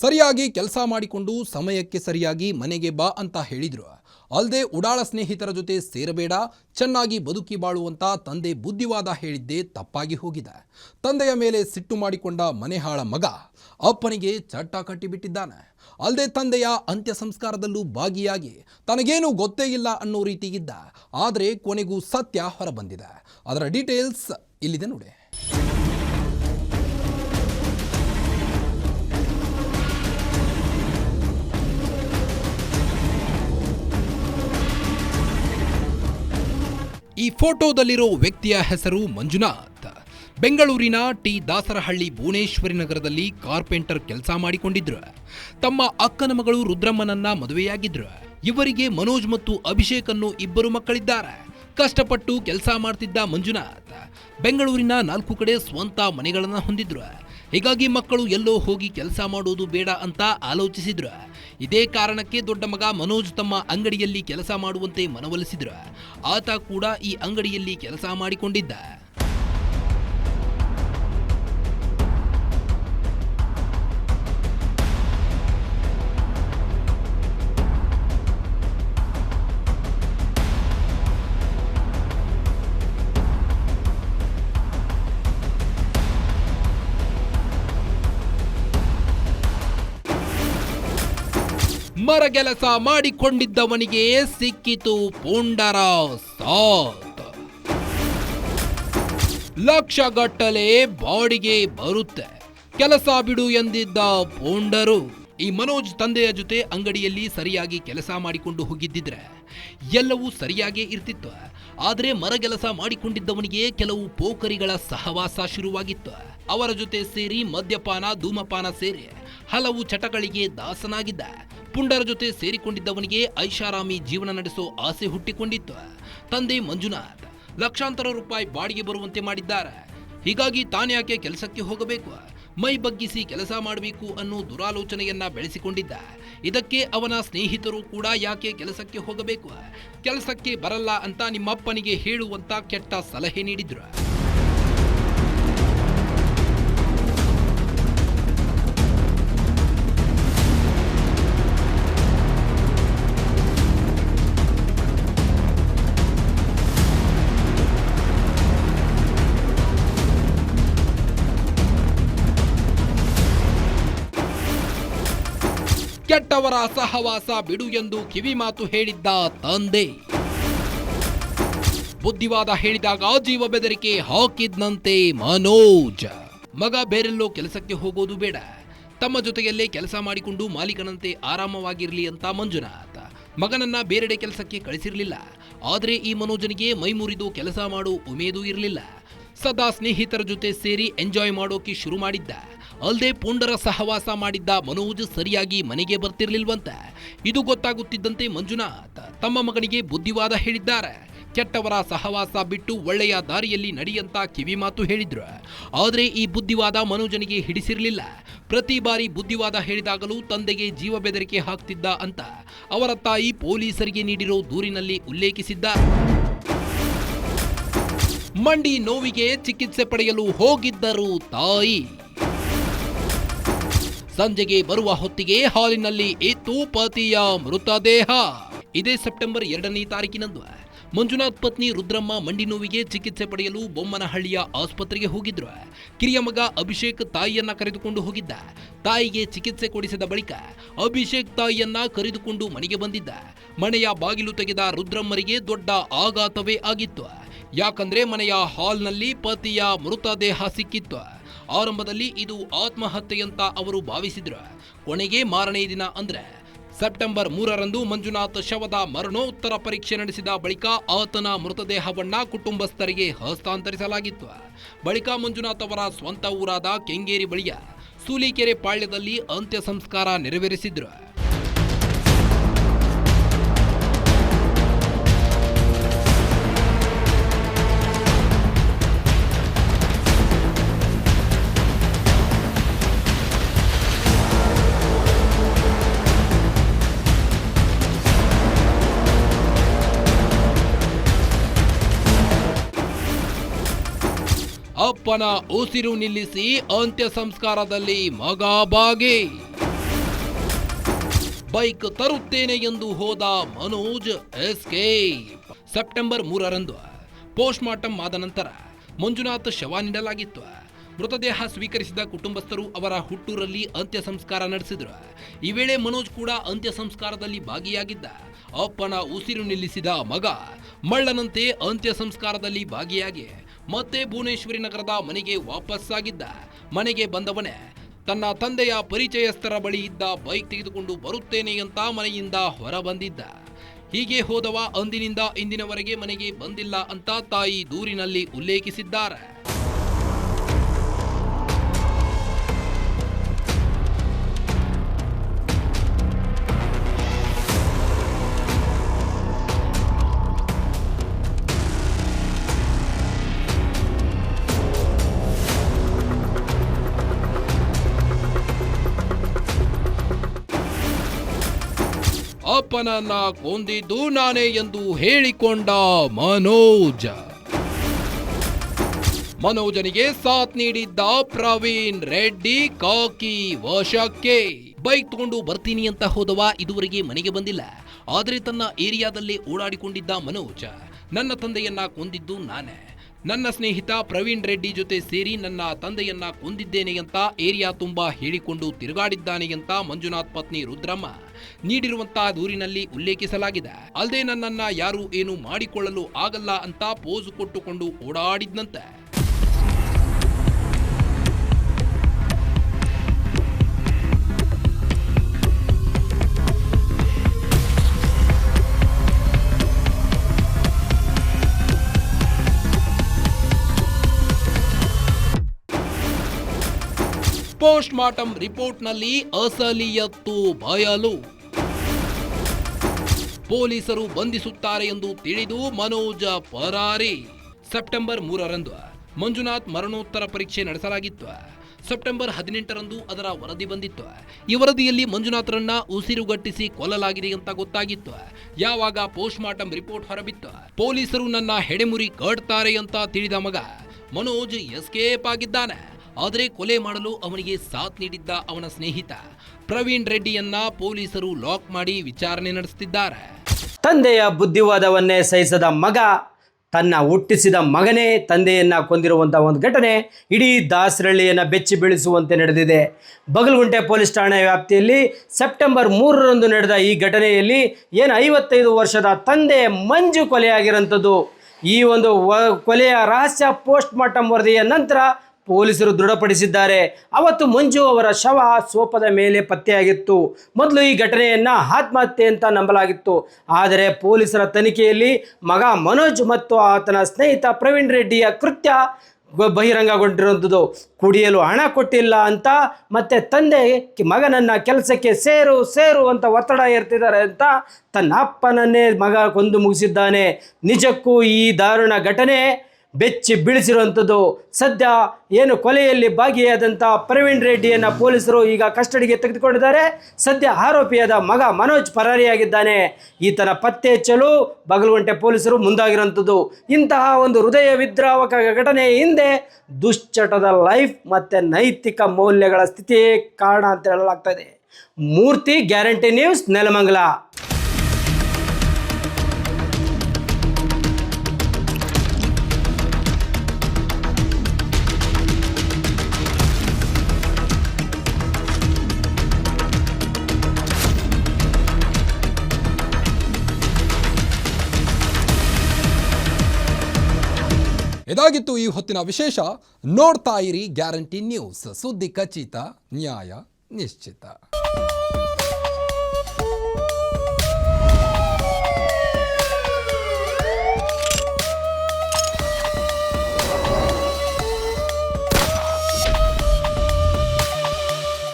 ಸರಿಯಾಗಿ ಕೆಲಸ ಮಾಡಿಕೊಂಡು ಸಮಯಕ್ಕೆ ಸರಿಯಾಗಿ ಮನೆಗೆ ಬಾ ಅಂತ ಹೇಳಿದ್ರು. ಅಲ್ಲದೆ ಉಡಾಳ ಸ್ನೇಹಿತರ ಜೊತೆ ಸೇರಬೇಡ, ಚೆನ್ನಾಗಿ ಬದುಕಿ ಬಾಳುವಂತ ತಂದೆ ಬುದ್ಧಿವಾದ ಹೇಳಿದ್ದೇ ತಪ್ಪಾಗಿ ಹೋಗಿದೆ. ತಂದೆಯ ಮೇಲೆ ಸಿಟ್ಟು ಮಾಡಿಕೊಂಡ ಮನೆಹಾಳ ಮಗ ಅಪ್ಪನಿಗೆ ಚಟ್ಟ ಕಟ್ಟಿಬಿಟ್ಟಿದ್ದಾನೆ. ಅಲ್ಲದೆ ತಂದೆಯ ಅಂತ್ಯ ಸಂಸ್ಕಾರದಲ್ಲೂ ಭಾಗಿಯಾಗಿ ತನಗೇನು ಗೊತ್ತೇ ಇಲ್ಲ ಅನ್ನೋ ರೀತಿಗಿದ್ದ. ಆದರೆ ಕೊನೆಗೂ ಸತ್ಯ ಹೊರಬಂದಿದೆ. ಅದರ ಡೀಟೇಲ್ಸ್ ಇಲ್ಲಿದೆ ನೋಡಿ. ಈ ಫೋಟೋದಲ್ಲಿರೋ ವ್ಯಕ್ತಿಯ ಹೆಸರು ಮಂಜುನಾಥ್. ಬೆಂಗಳೂರಿನ ಟಿ ದಾಸರಹಳ್ಳಿ ಭುವನೇಶ್ವರಿ ನಗರದಲ್ಲಿ ಕಾರ್ಪೆಂಟರ್ ಕೆಲಸ ಮಾಡಿಕೊಂಡಿದ್ರು. ತಮ್ಮ ಅಕ್ಕನ ಮಗಳು ರುದ್ರಮ್ಮನನ್ನ ಮದುವೆಯಾಗಿದ್ರು. ಇವರಿಗೆ ಮನೋಜ್ ಮತ್ತು ಅಭಿಷೇಕ್ ಅನ್ನೋ ಇಬ್ಬರು ಮಕ್ಕಳಿದ್ದಾರೆ. ಕಷ್ಟಪಟ್ಟು ಕೆಲಸ ಮಾಡ್ತಿದ್ದ ಮಂಜುನಾಥ್ ಬೆಂಗಳೂರಿನ 4 ಕಡೆ ಸ್ವಂತ ಮನೆಗಳನ್ನ ಹೊಂದಿದ್ರು. ಹೀಗಾಗಿ ಮಕ್ಕಳು ಎಲ್ಲೋ ಹೋಗಿ ಕೆಲಸ ಮಾಡೋದು ಬೇಡ ಅಂತ ಆಲೋಚಿಸಿದ್ರು. ಇದೇ ಕಾರಣಕ್ಕೆ ದೊಡ್ಡ ಮಗ ಮನೋಜ್ ತಮ್ಮ ಅಂಗಡಿಯಲ್ಲಿ ಕೆಲಸ ಮಾಡುವಂತೆ ಮನವೊಲಿಸಿದ್ರು. ಆತ ಕೂಡ ಈ ಅಂಗಡಿಯಲ್ಲಿ ಕೆಲಸ ಮಾಡಿಕೊಂಡಿದ್ದ. ಮರಗೆಲಸ ಮಾಡಿಕೊಂಡಿದ್ದವನಿಗೆ ಸಿಕ್ಕಿತು ಪುಂಡರ ಸಾತ್. ಲಕ್ಷಗಟ್ಟಲೆ ಬಾಡಿಗೆ ಬರುತ್ತೆ, ಕೆಲಸ ಬಿಡು ಎಂದಿದ್ದ ಪುಂಡರು. ಈ ಮನೋಜ್ ತಂದೆಯ ಜೊತೆ ಅಂಗಡಿಯಲ್ಲಿ ಸರಿಯಾಗಿ ಕೆಲಸ ಮಾಡಿಕೊಂಡು ಹೋಗಿದ್ದಿದ್ರೆ ಎಲ್ಲವೂ ಸರಿಯಾಗೇ ಇರ್ತಿತ್ತು. ಆದರೆ ಮರಗೆಲಸ ಮಾಡಿಕೊಂಡಿದ್ದವನಿಗೆ ಕೆಲವು ಪೋಖರಿಗಳ ಸಹವಾಸ ಶುರುವಾಗಿತ್ತು. ಅವರ ಜೊತೆ ಸೇರಿ ಮದ್ಯಪಾನ, ಧೂಮಪಾನ ಸೇರಿ ಹಲವು ಚಟಗಳಿಗೆ ದಾಸನಾಗಿದ್ದ. ಪುಂಡರ ಜೊತೆ ಸೇರಿಕೊಂಡಿದ್ದವನಿಗೆ ಐಷಾರಾಮಿ ಜೀವನ ನಡೆಸೋ ಆಸೆ ಹುಟ್ಟಿಕೊಂಡಿತ್ತು. ತಂದೆ ಮಂಜುನಾಥ್ ಲಕ್ಷಾಂತರ ರೂಪಾಯಿ ಬಾಡಿಗೆ ಬರುವಂತೆ ಮಾಡಿದ್ದಾರೆ. ಹೀಗಾಗಿ ತಾನ್ಯಾಕೆ ಕೆಲಸಕ್ಕೆ ಹೋಗಬೇಕು, ಮೈ ಬಗ್ಗಿಸಿ ಕೆಲಸ ಮಾಡಬೇಕು ಅನ್ನೋ ದುರಾಲೋಚನೆಯನ್ನ ಬೆಳೆಸಿಕೊಂಡಿದ್ದ. ಇದಕ್ಕೆ ಅವನ ಸ್ನೇಹಿತರು ಕೂಡ ಯಾಕೆ ಕೆಲಸಕ್ಕೆ ಹೋಗಬೇಕು, ಕೆಲಸಕ್ಕೆ ಬರಲ್ಲ ಅಂತ ನಿಮ್ಮಪ್ಪನಿಗೆ ಹೇಳುವಂತ ಕೆಟ್ಟ ಸಲಹೆ ನೀಡಿದ್ರು. ಕೆಟ್ಟವರ ಸಹವಾಸ ಬಿಡು ಎಂದು ಕಿವಿ ಮಾತು ಹೇಳಿದ್ದ ತಂದೆ ಬುದ್ಧಿವಾದ ಹೇಳಿದಾಗ ಜೀವ ಬೆದರಿಕೆ ಹಾಕಿದ್ನಂತೆ ಮನೋಜ್. ಮಗ ಬೇರೆಲ್ಲೋ ಕೆಲಸಕ್ಕೆ ಹೋಗೋದು ಬೇಡ, ತಮ್ಮ ಜೊತೆಯಲ್ಲೇ ಕೆಲಸ ಮಾಡಿಕೊಂಡು ಮಾಲೀಕನಂತೆ ಆರಾಮವಾಗಿರ್ಲಿ ಅಂತ ಮಂಜುನಾಥ್ ಮಗನನ್ನ ಬೇರೆಡೆ ಕೆಲಸಕ್ಕೆ ಕಳಿಸಿರ್ಲಿಲ್ಲ. ಆದ್ರೆ ಈ ಮನೋಜನಿಗೆ ಮೈ ಮುರಿದು ಕೆಲಸ ಮಾಡೋ ಉಮೇದು ಇರಲಿಲ್ಲ. ಸದಾ ಸ್ನೇಹಿತರ ಜೊತೆ ಸೇರಿ ಎಂಜಾಯ್ ಮಾಡೋಕೆ ಶುರು ಮಾಡಿದ್ದ. ಅಲ್ಲದೆ ಪುಂಡರ ಸಹವಾಸ ಮಾಡಿದ್ದ ಮನೋಜ್ ಸರಿಯಾಗಿ ಮನೆಗೆ ಬರ್ತಿರ್ಲಿಲ್ವಂತೆ. ಇದು ಗೊತ್ತಾಗುತ್ತಿದ್ದಂತೆ ಮಂಜುನಾಥ್ ತಮ್ಮ ಮಗನಿಗೆ ಬುದ್ಧಿವಾದ ಹೇಳಿದ್ದಾರೆ. ಕೆಟ್ಟವರ ಸಹವಾಸ ಬಿಟ್ಟು ಒಳ್ಳೆಯ ದಾರಿಯಲ್ಲಿ ನಡೆಯಂತ ಕಿವಿ ಮಾತು ಹೇಳಿದ್ರು. ಆದ್ರೆ ಈ ಬುದ್ಧಿವಾದ ಮನೋಜನಿಗೆ ಹಿಡಿಸಿರ್ಲಿಲ್ಲ. ಪ್ರತಿ ಬಾರಿ ಬುದ್ಧಿವಾದ ಹೇಳಿದಾಗಲೂ ತಂದೆಗೆ ಜೀವ ಬೆದರಿಕೆ ಹಾಕ್ತಿದ್ದ ಅಂತ ಅವರ ತಾಯಿ ಪೊಲೀಸರಿಗೆ ನೀಡಿರೋ ದೂರಿನಲ್ಲಿ ಉಲ್ಲೇಖಿಸಿದ್ದ. ಮಂಡಿ ನೋವಿಗೆ ಚಿಕಿತ್ಸೆ ಪಡೆಯಲು ಹೋಗಿದ್ದರು ತಾಯಿ. ಸಂಜೆಗೆ ಬರುವ ಹೊತ್ತಿಗೆ ಹಾಲಿನಲ್ಲಿ ಇತ್ತು ಪತಿಯ ಮೃತದೇಹ. ಇದೇ ಸೆಪ್ಟೆಂಬರ್ 2ನೇ ತಾರೀಕಿನಂದು ಮಂಜುನಾಥ್ ಪತ್ನಿ ರುದ್ರಮ್ಮ ಮಂಡಿ ನೋವಿಗೆ ಚಿಕಿತ್ಸೆ ಪಡೆಯಲು ಬೊಮ್ಮನಹಳ್ಳಿಯ ಆಸ್ಪತ್ರೆಗೆ ಹೋಗಿದ್ರು. ಕಿರಿಯ ಮಗ ಅಭಿಷೇಕ್ ತಾಯಿಯನ್ನ ಕರೆದುಕೊಂಡು ಹೋಗಿದ್ದ. ತಾಯಿಗೆ ಚಿಕಿತ್ಸೆ ಕೊಡಿಸಿದ ಬಳಿಕ ಅಭಿಷೇಕ್ ತಾಯಿಯನ್ನ ಕರೆದುಕೊಂಡು ಮನೆಗೆ ಬಂದಿದ್ದ. ಮನೆಯ ಬಾಗಿಲು ತೆಗೆದ ರುದ್ರಮ್ಮರಿಗೆ ದೊಡ್ಡ ಆಘಾತವೇ ಆಗಿತ್ತು. ಯಾಕಂದ್ರೆ ಮನೆಯ ಹಾಲ್ನಲ್ಲಿ ಪತಿಯ ಮೃತದೇಹ ಸಿಕ್ಕಿತ್ತು. ಆರಂಭದಲ್ಲಿ ಇದು ಆತ್ಮಹತ್ಯೆಯಂತ ಅವರು ಭಾವಿಸಿದ್ರು. ಕೊನೆಗೆ ಮಾರನೇ ದಿನ ಅಂದ್ರೆ ಸೆಪ್ಟೆಂಬರ್ 3ರಂದು ಮಂಜುನಾಥ್ ಶವದ ಮರಣೋತ್ತರ ಪರೀಕ್ಷೆ ನಡೆಸಿದ ಬಳಿಕ ಆತನ ಮೃತದೇಹವನ್ನ ಕುಟುಂಬಸ್ಥರಿಗೆ ಹಸ್ತಾಂತರಿಸಲಾಗಿತ್ತು. ಬಳಿಕ ಮಂಜುನಾಥ್ ಅವರ ಸ್ವಂತ ಊರಾದ ಕೆಂಗೇರಿ ಬಳಿಯ ಸೂಲಿಕೆರೆ ಪಾಳ್ಯದಲ್ಲಿ ಅಂತ್ಯ ಸಂಸ್ಕಾರ ನೆರವೇರಿಸಿದ್ರು. ಅಪ್ಪನ ಉಸಿರು ನಿಲ್ಲಿಸಿ ಅಂತ್ಯ ಸಂಸ್ಕಾರದಲ್ಲಿ ಮಗ ಭಾಗಿ. ಬೈಕ್ ತರುತ್ತೇನೆ ಎಂದು ಹೋದ ಮನೋಜ್ ಎಸ್ಕೇಪ್. ಸೆಪ್ಟೆಂಬರ್ 3ರಂದು ಪೋಸ್ಟ್ಮಾರ್ಟಮ್ ಆದ ನಂತರ ಮಂಜುನಾಥ್ ಶವ ನೀಡಲಾಗಿತ್ತು. ಮೃತದೇಹ ಸ್ವೀಕರಿಸಿದ ಕುಟುಂಬಸ್ಥರು ಅವರ ಹುಟ್ಟೂರಲ್ಲಿ ಅಂತ್ಯ ಸಂಸ್ಕಾರ ನಡೆಸಿದ್ರು. ಈ ವೇಳೆ ಮನೋಜ್ ಕೂಡ ಅಂತ್ಯ ಸಂಸ್ಕಾರದಲ್ಲಿ ಭಾಗಿಯಾಗಿದ್ದ. ಅಪ್ಪನ ಉಸಿರು ನಿಲ್ಲಿಸಿದ ಮಗ ಮಳ್ಳನಂತೆ ಅಂತ್ಯ ಸಂಸ್ಕಾರದಲ್ಲಿ ಭಾಗಿಯಾಗಿ ಮತ್ತೆ ಭುವನೇಶ್ವರಿ ನಗರದ ಮನೆಗೆ ವಾಪಸ್ಸಾಗಿದ್ದ. ಮನೆಗೆ ಬಂದವನೇ ತನ್ನ ತಂದೆಯ ಪರಿಚಯಸ್ಥರ ಬಳಿ ಇದ್ದ ಬೈಕ್ ತೆಗೆದುಕೊಂಡು ಬರುತ್ತೇನೆ ಅಂತ ಮನೆಯಿಂದ ಹೊರ ಬಂದಿದ್ದ. ಹೀಗೆ ಹೋದವ ಅಂದಿನಿಂದ ಇಂದಿನವರೆಗೆ ಮನೆಗೆ ಬಂದಿಲ್ಲ ಅಂತ ತಾಯಿ ದೂರಿನಲ್ಲಿ ಉಲ್ಲೇಖಿಸಿದ್ದಾರೆ. ಅಪ್ಪನನ್ನ ಕೊಂದಿದ್ದು ನಾನೇ ಎಂದು ಹೇಳಿಕೊಂಡ ಮನೋಜನಿಗೆ ಸಾಥ್ ನೀಡಿದ್ದ ಪ್ರವೀಣ್ ರೆಡ್ಡಿ ಕಾಕಿ ವಶಕ್ಕೆ. ಬೈಕ್ ತಗೊಂಡು ಬರ್ತೀನಿ ಅಂತ ಹೋದವ ಇದುವರೆಗೆ ಮನೆಗೆ ಬಂದಿಲ್ಲ. ಆದರೆ ತನ್ನ ಏರಿಯಾದಲ್ಲೇ ಓಡಾಡಿಕೊಂಡಿದ್ದ ಮನೋಜ್ ನನ್ನ ತಂದೆಯನ್ನ ಕೊಂದಿದ್ದು ನಾನೇ, ನನ್ನ ಸ್ನೇಹಿತ ಪ್ರವೀಣ್ ರೆಡ್ಡಿ ಜೊತೆ ಸೇರಿ ನನ್ನ ತಂದೆಯನ್ನ ಕೊಂದಿದ್ದೇನೆ ಅಂತ ಏರಿಯಾ ತುಂಬಾ ಹೇಳಿಕೊಂಡು ತಿರುಗಾಡಿದ್ದಾನೆ ಅಂತ ಮಂಜುನಾಥ್ ಪತ್ನಿ ರುದ್ರಮ್ಮ ನೀಡಿರುವಂತಹ ದೂರಿನಲ್ಲಿ ಉಲ್ಲೇಖಿಸಲಾಗಿದೆ. ಅಲ್ಲದೆ ನನ್ನನ್ನ ಯಾರು ಏನು ಮಾಡಿಕೊಳ್ಳಲು ಆಗಲ್ಲ ಅಂತ ಪೋಸ್ ಕೊಟ್ಟುಕೊಂಡು ಓಡಾಡಿದ್ನಂತೆ. ಪೋಸ್ಟ್ಮಾರ್ಟಮ್ ರಿಪೋರ್ಟ್ನಲ್ಲಿ ಅಸಲಿಯತ್ತು ಬಯಲು. ಪೊಲೀಸರು ಬಂಧಿಸುತ್ತಾರೆ ಎಂದು ತಿಳಿದು ಮನೋಜ್ ಪರಾರಿ. ಸೆಪ್ಟೆಂಬರ್ 3ರಂದು ಮಂಜುನಾಥ್ ಮರಣೋತ್ತರ ಪರೀಕ್ಷೆ ನಡೆಸಲಾಗಿತ್ತು. ಸೆಪ್ಟೆಂಬರ್ 18ರಂದು ಅದರ ವರದಿ ಬಂದಿತ್ತು. ಈ ವರದಿಯಲ್ಲಿ ಮಂಜುನಾಥ್ರನ್ನ ಉಸಿರುಗಟ್ಟಿಸಿ ಕೊಲ್ಲಲಾಗಿದೆ ಅಂತ ಗೊತ್ತಾಗಿತ್ತು. ಯಾವಾಗ ಪೋಸ್ಟ್ಮಾರ್ಟಮ್ ರಿಪೋರ್ಟ್ ಹೊರಬಿತ್ತು, ಪೊಲೀಸರು ನನ್ನ ಹೆಡೆಮುರಿ ಕಟ್ತಾರೆ ಅಂತ ತಿಳಿದ ಮಗ ಮನೋಜ್ ಎಸ್ಕೇಪ್ ಆಗಿದ್ದಾನೆ. ಆದರೆ ಕೊಲೆ ಮಾಡಲು ಅವನಿಗೆ ಸಾಥ್ ನೀಡಿದ್ದ ಅವನ ಸ್ನೇಹಿತ ಪ್ರವೀಣ್ ರೆಡ್ಡಿಯನ್ನ ಪೊಲೀಸರು ಲಾಕ್ ಮಾಡಿ ವಿಚಾರಣೆ ನಡೆಸುತ್ತಿದ್ದಾರೆ. ತಂದೆಯ ಬುದ್ಧಿವಾದವನ್ನೇ ಸಹಿಸದ ಮಗ ತನ್ನ ಹುಟ್ಟಿಸಿದ ಮಗನೇ ತಂದೆಯನ್ನು ಕೊಂದಿರುವಂಥ ಒಂದು ಘಟನೆ ಇಡೀ ದಾಸರಳ್ಳಿಯನ್ನು ಬೆಚ್ಚಿ ಬೀಳಿಸುವಂತೆ ನಡೆದಿದೆ. ಬಗಲಗುಂಟೆ ಪೊಲೀಸ್ ಠಾಣೆ ವ್ಯಾಪ್ತಿಯಲ್ಲಿ ಸೆಪ್ಟೆಂಬರ್ 3ರಂದು ನಡೆದ ಈ ಘಟನೆಯಲ್ಲಿ 55 ವರ್ಷದ ತಂದೆ ಮಂಜು ಕೊಲೆಯಾಗಿರೋಂಥದ್ದು. ಈ ಒಂದು ಕೊಲೆಯ ರಹಸ್ಯ ಪೋಸ್ಟ್ಮಾರ್ಟಮ್ ವರದಿಯ ನಂತರ ಪೊಲೀಸರು ದೃಢಪಡಿಸಿದ್ದಾರೆ. ಅವತ್ತು ಮಂಜು ಅವರ ಶವ ಸೋಫಾದ ಮೇಲೆ ಪತ್ತೆಯಾಗಿತ್ತು. ಮೊದಲು ಈ ಘಟನೆಯನ್ನು ಆತ್ಮಹತ್ಯೆ ಅಂತ ನಂಬಲಾಗಿತ್ತು. ಆದರೆ ಪೊಲೀಸರ ತನಿಖೆಯಲ್ಲಿ ಮಗ ಮನೋಜ್ ಮತ್ತು ಆತನ ಸ್ನೇಹಿತ ಪ್ರವೀಣ್ ರೆಡ್ಡಿಯ ಕೃತ್ಯ ಬಹಿರಂಗಗೊಂಡಿರುವಂಥದ್ದು. ಕುಡಿಯಲು ಹಣ ಕೊಟ್ಟಿಲ್ಲ ಅಂತ ಮತ್ತೆ ತಂದೆ ಮಗನನ್ನು ಕೆಲಸಕ್ಕೆ ಸೇರು ಅಂತ ಒತ್ತಡ ಏರ್ತಿದ್ದಾರೆ ಅಂತ ತನ್ನ ಅಪ್ಪನನ್ನೇ ಮಗ ಕೊಂದು ಮುಗಿಸಿದ್ದಾನೆ. ನಿಜಕ್ಕೂ ಈ ದಾರುಣ ಘಟನೆ ಬೆಚ್ಚಿ ಬೀಳಿಸಿರುವಂಥದ್ದು. ಸದ್ಯ ಏನು ಕೊಲೆಯಲ್ಲಿ ಭಾಗಿಯಾದಂಥ ಪ್ರವೀಣ್ ರೆಡ್ಡಿಯನ್ನು ಪೊಲೀಸರು ಈಗ ಕಸ್ಟಡಿಗೆ ತೆಗೆದುಕೊಂಡಿದ್ದಾರೆ. ಸದ್ಯ ಆರೋಪಿಯಾದ ಮಗ ಮನೋಜ್ ಪರಾರಿಯಾಗಿದ್ದಾನೆ. ಈತನ ಪತ್ತೆ ಹಚ್ಚಲು ಬಗಲಗುಂಟೆ ಪೊಲೀಸರು ಮುಂದಾಗಿರುವಂಥದ್ದು. ಇಂತಹ ಒಂದು ಹೃದಯ ವಿದ್ರಾವಕ ಘಟನೆ ಹಿಂದೆ ದುಶ್ಚಟದ ಲೈಫ್ ಮತ್ತು ನೈತಿಕ ಮೌಲ್ಯಗಳ ಸ್ಥಿತಿಯೇ ಕಾರಣ ಅಂತ ಹೇಳಲಾಗ್ತಾ ಇದೆ. ಮೂರ್ತಿ, ಗ್ಯಾರಂಟಿ ನ್ಯೂಸ್, ನೆಲಮಂಗಲ. ಇದಾಗಿತ್ತು ಈ ಹೊತ್ತಿನ ವಿಶೇಷ. ನೋಡ್ತಾ ಇರಿ ಗ್ಯಾರಂಟಿ ನ್ಯೂಸ್, ಸುದ್ದಿ ಖಚಿತ, ನ್ಯಾಯ ನಿಶ್ಚಿತ.